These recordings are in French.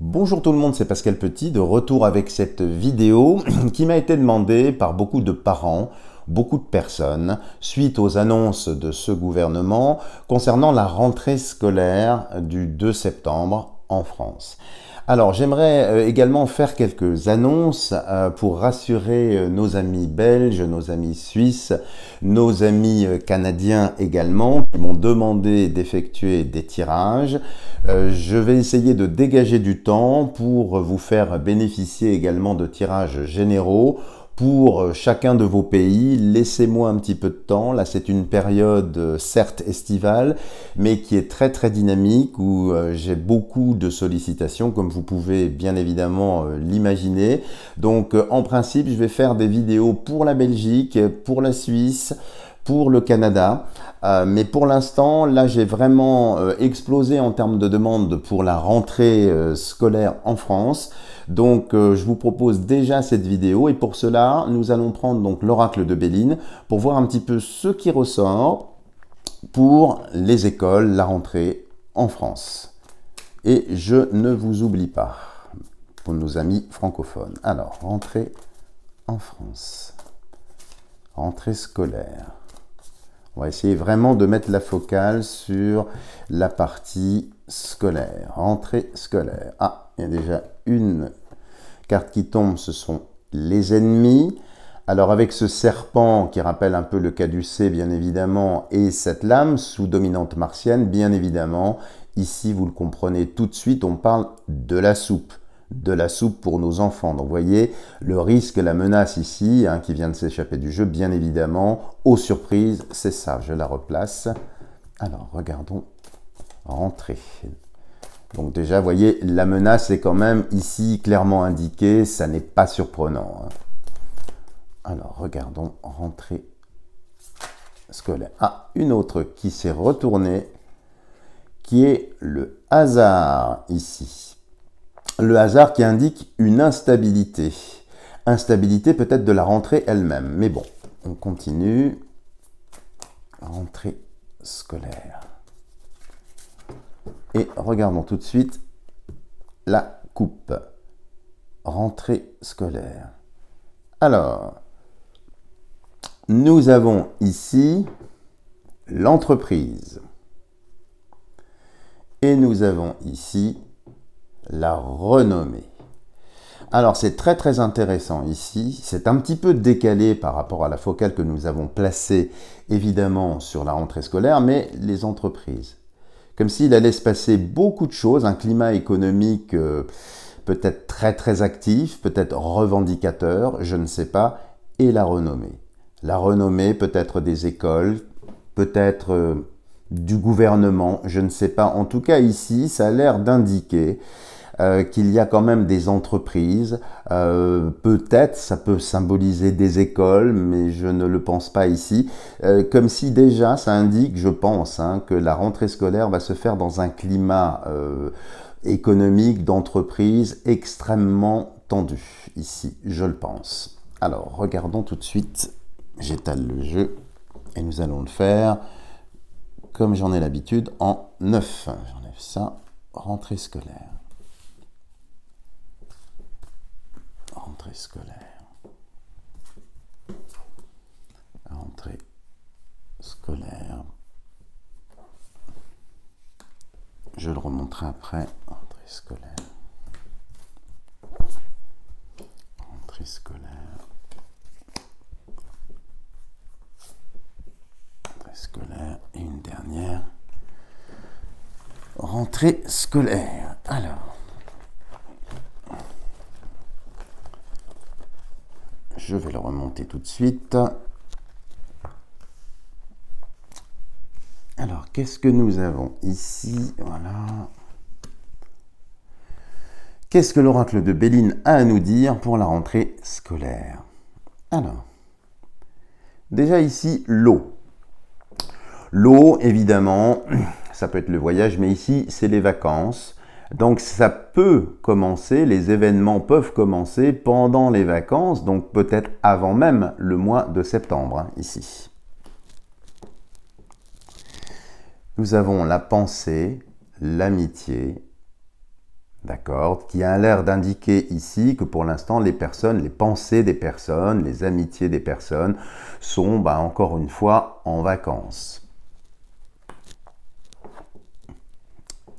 Bonjour tout le monde, c'est Pascal Petit, de retour avec cette vidéo qui m'a été demandée par beaucoup de parents, beaucoup de personnes, suite aux annonces de ce gouvernement concernant la rentrée scolaire du 2 septembre en France. Alors j'aimerais également faire quelques annonces pour rassurer nos amis belges, nos amis suisses, nos amis canadiens également qui m'ont demandé d'effectuer des tirages. Je vais essayer de dégager du temps pour vous faire bénéficier également de tirages généraux pour chacun de vos pays. Laissez-moi un petit peu de temps. Là, c'est une période certes estivale, mais qui est très dynamique, où j'ai beaucoup de sollicitations, comme vous pouvez bien évidemment l'imaginer. Donc, en principe, je vais faire des vidéos pour la Belgique, pour la Suisse, pour le Canada. Mais pour l'instant, là, j'ai vraiment explosé en termes de demandes pour la rentrée scolaire en France. Donc, je vous propose déjà cette vidéo et pour cela, nous allons prendre donc l'oracle de Béline pour voir un petit peu ce qui ressort pour les écoles, la rentrée en France. Et je ne vous oublie pas, pour nos amis francophones. Alors, rentrée en France, rentrée scolaire. On va essayer vraiment de mettre la focale sur la partie scolaire, rentrée scolaire. Ah, il y a déjà une carte qui tombe, ce sont les ennemis. Alors avec ce serpent qui rappelle un peu le caducée bien évidemment, et cette lame sous dominante martienne, bien évidemment, ici vous le comprenez tout de suite, on parle de la soupe pour nos enfants. Donc vous voyez le risque, la menace ici, qui vient de s'échapper du jeu, bien évidemment, aux surprises, c'est ça, je la replace. Alors regardons, rentrée. Donc déjà, vous voyez, la menace est quand même ici clairement indiquée, ça n'est pas surprenant. Alors regardons, rentrée scolaire. Ah, une autre qui s'est retournée, qui est le hasard ici. Le hasard qui indique une instabilité. Instabilité peut-être de la rentrée elle-même. Mais bon, on continue. Rentrée scolaire. Et regardons tout de suite la coupe. Rentrée scolaire. Alors, nous avons ici l'entreprise. Et nous avons ici la renommée. Alors c'est très intéressant ici, c'est un petit peu décalé par rapport à la focale que nous avons placée évidemment sur la rentrée scolaire, mais les entreprises. Comme s'il allait se passer beaucoup de choses, un climat économique peut-être très actif, peut-être revendicateur, je ne sais pas, et la renommée. La renommée peut-être des écoles, peut-être du gouvernement, je ne sais pas. En tout cas ici, ça a l'air d'indiquer qu'il y a quand même des entreprises, peut-être ça peut symboliser des écoles, mais je ne le pense pas ici, comme si déjà ça indique, je pense, que la rentrée scolaire va se faire dans un climat économique d'entreprise extrêmement tendu, ici, je le pense. Alors, regardons tout de suite, j'étale le jeu, et nous allons le faire, comme j'en ai l'habitude, en 9. J'enlève ça, rentrée scolaire. Rentrée scolaire. Rentrée scolaire. Je le remonterai après. Rentrée scolaire. Rentrée scolaire. Rentrée scolaire. Et une dernière. Rentrée scolaire. Alors. Je vais le remonter tout de suite. Alors, qu'est-ce que nous avons ici? Voilà. Qu'est-ce que l'oracle de Béline a à nous dire pour la rentrée scolaire? Alors, déjà ici, l'eau. L'eau, évidemment, ça peut être le voyage, mais ici, c'est les vacances. Donc ça peut commencer, les événements peuvent commencer pendant les vacances, donc peut-être avant même le mois de septembre, ici. Nous avons la pensée, l'amitié, d'accord, qui a l'air d'indiquer ici que pour l'instant, les personnes, les pensées des personnes, les amitiés des personnes sont, encore une fois, en vacances.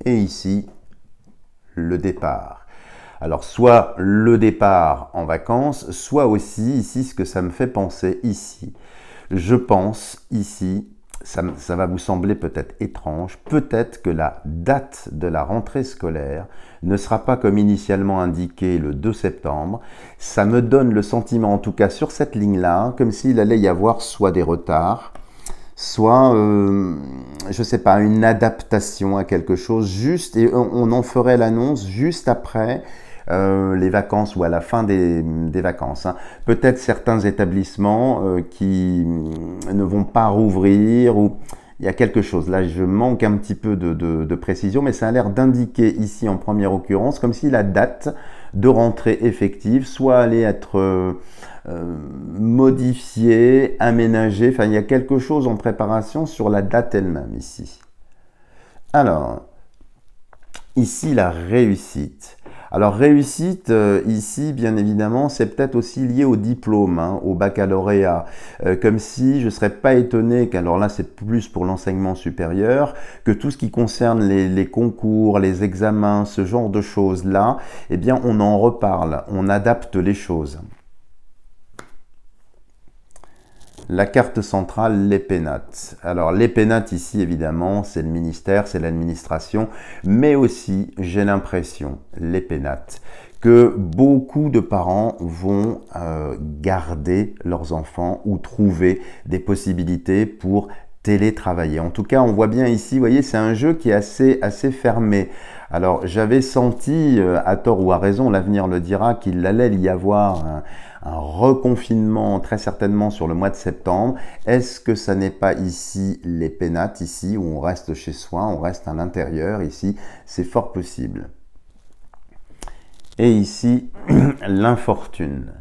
Et ici, le départ. Alors, soit le départ en vacances, soit aussi ici, ce que ça me fait penser ici. Je pense ici, ça va vous sembler peut-être étrange, peut-être que la date de la rentrée scolaire ne sera pas comme initialement indiqué le 2 septembre. Ça me donne le sentiment, en tout cas sur cette ligne-là, comme s'il allait y avoir soit des retards, soit, je ne sais pas, une adaptation à quelque chose, juste, et on en ferait l'annonce juste après les vacances ou à la fin des vacances. Hein. Peut-être certains établissements qui ne vont pas rouvrir, ou il y a quelque chose. Là, je manque un petit peu de précision, mais ça a l'air d'indiquer ici en première occurrence, comme si la date de rentrée effective soit allée être modifiée, aménagée. Enfin, il y a quelque chose en préparation sur la date elle-même ici. Alors, ici, la réussite. Alors, réussite, ici, bien évidemment, c'est peut-être aussi lié au diplôme, hein, au baccalauréat. Comme si je ne serais pas étonné, qu'alors là, c'est plus pour l'enseignement supérieur, que tout ce qui concerne les concours, les examens, ce genre de choses-là, eh bien, on en reparle, on adapte les choses. La carte centrale, les pénates. Alors, les pénates ici, évidemment, c'est le ministère, c'est l'administration, mais aussi, j'ai l'impression, les pénates, que beaucoup de parents vont garder leurs enfants ou trouver des possibilités pour télétravailler. En tout cas, on voit bien ici, vous voyez, c'est un jeu qui est assez fermé. Alors, j'avais senti, à tort ou à raison, l'avenir le dira, qu'il allait y avoir un reconfinement très certainement sur le mois de septembre. Est-ce que ça n'est pas ici les pénates, ici où on reste chez soi, on reste à l'intérieur, ici, c'est fort possible. Et ici, l'infortune.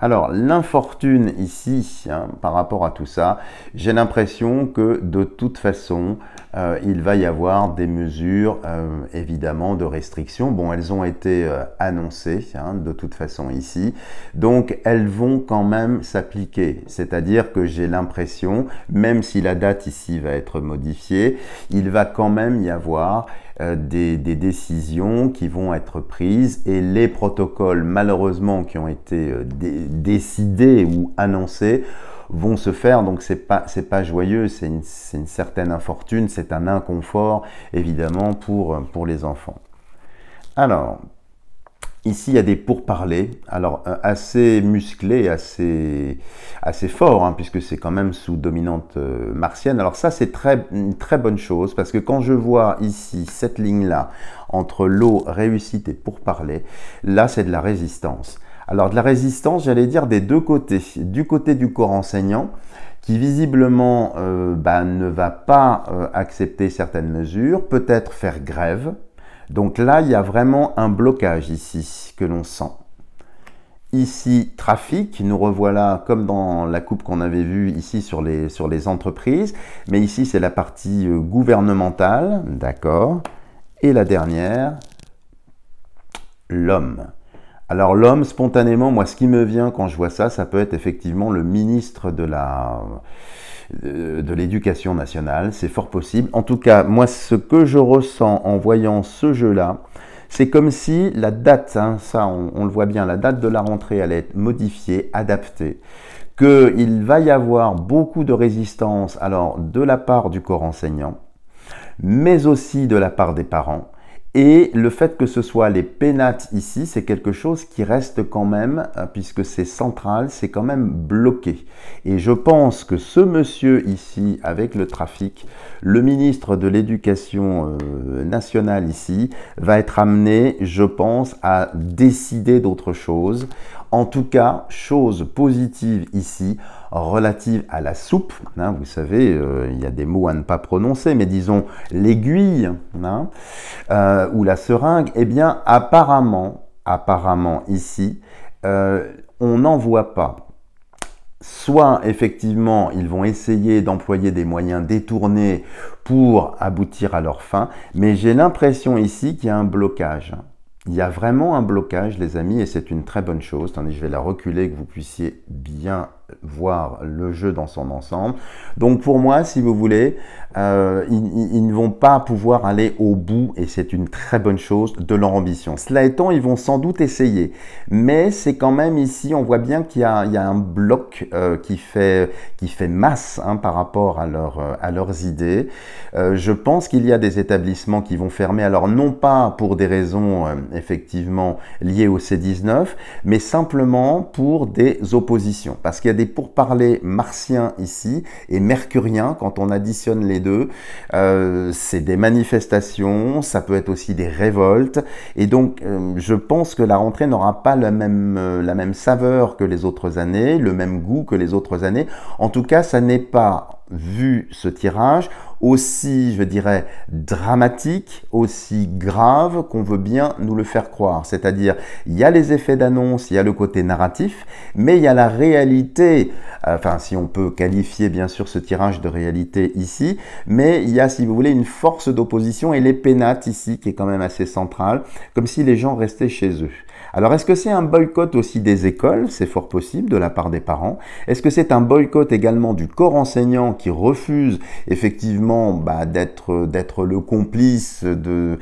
Alors, l'infortune ici, hein, par rapport à tout ça, j'ai l'impression que de toute façon, il va y avoir des mesures, évidemment, de restriction. Bon, elles ont été annoncées, hein, de toute façon ici. Donc, elles vont quand même s'appliquer. C'est-à-dire que j'ai l'impression, même si la date ici va être modifiée, il va quand même y avoir des décisions qui vont être prises et les protocoles malheureusement qui ont été décidés ou annoncés vont se faire. Donc c'est pas joyeux, c'est une certaine infortune, c'est un inconfort évidemment pour les enfants. Alors ici, il y a des pourparlers, alors assez musclés, assez forts, hein, puisque c'est quand même sous dominante martienne. Alors ça, c'est une très bonne chose, parce que quand je vois ici cette ligne-là, entre l'eau, réussite et pourparlers, là, c'est de la résistance. Alors de la résistance, j'allais dire des deux côtés. Du côté du corps enseignant, qui visiblement ne va pas accepter certaines mesures, peut-être faire grève. Donc là, il y a vraiment un blocage ici que l'on sent. Ici, trafic, nous revoilà comme dans la coupe qu'on avait vue ici sur les entreprises. Mais ici, c'est la partie gouvernementale, d'accord. Et la dernière, l'homme. Alors l'homme, spontanément, moi, ce qui me vient quand je vois ça, ça peut être effectivement le ministre de l'Éducation nationale, c'est fort possible. En tout cas, moi, ce que je ressens en voyant ce jeu-là, c'est comme si la date, hein, ça on le voit bien, la date de la rentrée allait être modifiée, adaptée, qu'il va y avoir beaucoup de résistance, alors de la part du corps enseignant, mais aussi de la part des parents. Et le fait que ce soit les pénates ici, c'est quelque chose qui reste quand même, puisque c'est central, c'est quand même bloqué. Et je pense que ce monsieur ici, avec le trafic, le ministre de l'Éducation nationale ici, va être amené, je pense, à décider d'autre chose. En tout cas, chose positive ici, relative à la soupe, hein, vous savez, il y a des mots à ne pas prononcer, mais disons l'aiguille, hein, ou la seringue, eh bien apparemment ici, on n'en voit pas. Soit effectivement, ils vont essayer d'employer des moyens détournés pour aboutir à leur fin, mais j'ai l'impression ici qu'il y a un blocage. Il y a vraiment un blocage, les amis, et c'est une très bonne chose. Attendez, je vais la reculer, que vous puissiez bien voir le jeu dans son ensemble. Donc pour moi, si vous voulez, ils ne vont pas pouvoir aller au bout, et c'est une très bonne chose, de leur ambition. Cela étant, ils vont sans doute essayer, mais c'est quand même ici, on voit bien qu'il y a un bloc qui fait masse hein, par rapport à leurs idées. Je pense qu'il y a des établissements qui vont fermer, alors non pas pour des raisons effectivement liées au C19, mais simplement pour des oppositions, parce qu'il y a des pourparlers martiens ici et mercuriens. Quand on additionne les deux, c'est des manifestations, ça peut être aussi des révoltes, et donc je pense que la rentrée n'aura pas la même saveur que les autres années, le même goût que les autres années. En tout cas, ça n'est pas, vu ce tirage, aussi, je dirais, dramatique, aussi grave qu'on veut bien nous le faire croire. C'est-à-dire, il y a les effets d'annonce, il y a le côté narratif, mais il y a la réalité, enfin, si on peut qualifier bien sûr ce tirage de réalité ici, mais il y a, si vous voulez, une force d'opposition et les pénates ici, qui est quand même assez centrale, comme si les gens restaient chez eux. Alors, est-ce que c'est un boycott aussi des écoles? C'est fort possible de la part des parents. Est-ce que c'est un boycott également du corps enseignant qui refuse effectivement d'être le complice de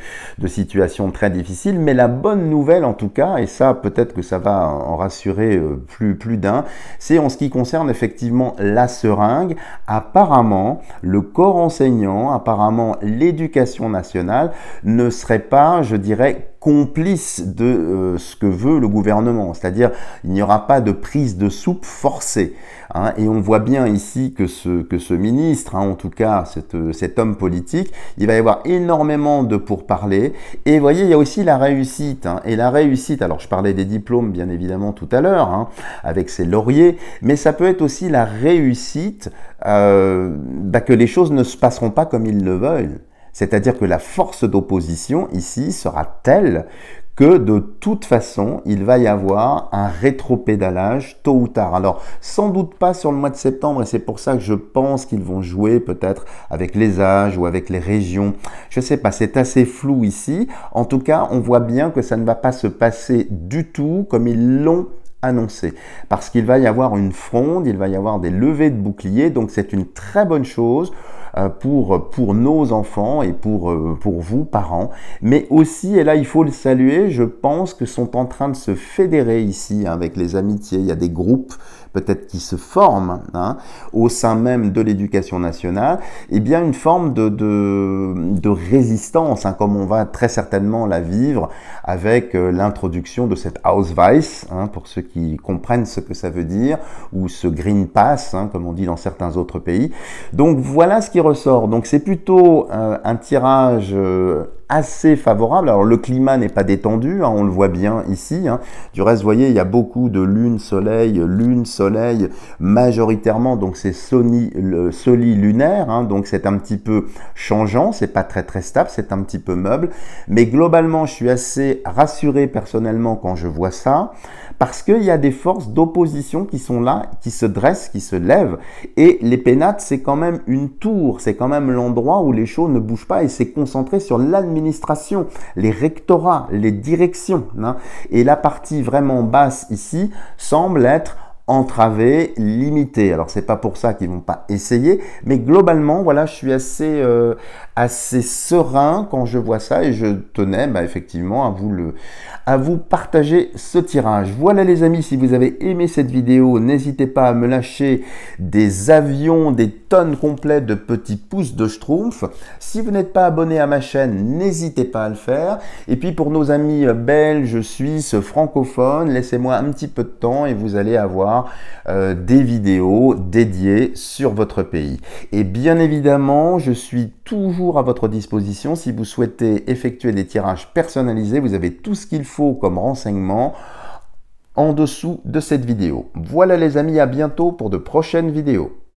situations très difficiles? Mais la bonne nouvelle en tout cas, et ça peut-être que ça va en rassurer plus d'un, c'est en ce qui concerne effectivement la seringue. Apparemment, le corps enseignant, apparemment l'éducation nationale ne serait pas, je dirais, complice de ce que veut le gouvernement, c'est-à-dire il n'y aura pas de prise de soupe forcée. Hein, et on voit bien ici que ce ministre, hein, en tout cas cet homme politique, il va y avoir énormément de pourparlers. Et vous voyez, il y a aussi la réussite. Hein, et la réussite, alors je parlais des diplômes bien évidemment tout à l'heure, hein, avec ses lauriers, mais ça peut être aussi la réussite que les choses ne se passeront pas comme ils le veulent. C'est-à-dire que la force d'opposition ici sera telle que de toute façon, il va y avoir un rétropédalage tôt ou tard. Alors, sans doute pas sur le mois de septembre, et c'est pour ça que je pense qu'ils vont jouer peut-être avec les âges ou avec les régions. Je ne sais pas, c'est assez flou ici. En tout cas, on voit bien que ça ne va pas se passer du tout comme ils l'ont annoncé, parce qu'il va y avoir une fronde, il va y avoir des levées de boucliers, donc c'est une très bonne chose pour nos enfants et pour vous, parents. Mais aussi, et là il faut le saluer, je pense que sont en train de se fédérer ici hein, avec les amitiés. Il y a des groupes peut-être qui se forment hein, au sein même de l'éducation nationale, et bien une forme de résistance, hein, comme on va très certainement la vivre avec l'introduction de cette Ausweis, hein, pour ceux qui comprennent ce que ça veut dire, ou ce Green Pass, hein, comme on dit dans certains autres pays. Donc voilà ce qui ressort. Donc c'est plutôt un tirage assez favorable. Alors le climat n'est pas détendu, hein, on le voit bien ici. Hein. Du reste, vous voyez, il y a beaucoup de lune-soleil majoritairement, donc c'est soli-lunaire, hein, donc c'est un petit peu changeant, c'est pas très stable, c'est un petit peu meuble. Mais globalement, je suis assez rassuré personnellement quand je vois ça, parce qu'il y a des forces d'opposition qui sont là, qui se dressent, qui se lèvent. Et les pénates, c'est quand même une tour, c'est quand même l'endroit où les choses ne bougent pas et c'est concentré sur l'administration, les rectorats, les directions. Hein. Et la partie vraiment basse ici semble être entravée, limitée. Alors c'est pas pour ça qu'ils vont pas essayer, mais globalement, voilà, je suis assez serein quand je vois ça et je tenais effectivement à vous partager ce tirage. Voilà les amis, si vous avez aimé cette vidéo, n'hésitez pas à me lâcher des avions, des tonnes complètes de petits pouces de schtroumpf. Si vous n'êtes pas abonné à ma chaîne, n'hésitez pas à le faire. Et puis pour nos amis belges, suisses, francophones, laissez-moi un petit peu de temps et vous allez avoir des vidéos dédiées sur votre pays. Et bien évidemment, je suis toujours à votre disposition. Si vous souhaitez effectuer des tirages personnalisés, vous avez tout ce qu'il faut comme renseignement en dessous de cette vidéo. Voilà les amis, à bientôt pour de prochaines vidéos.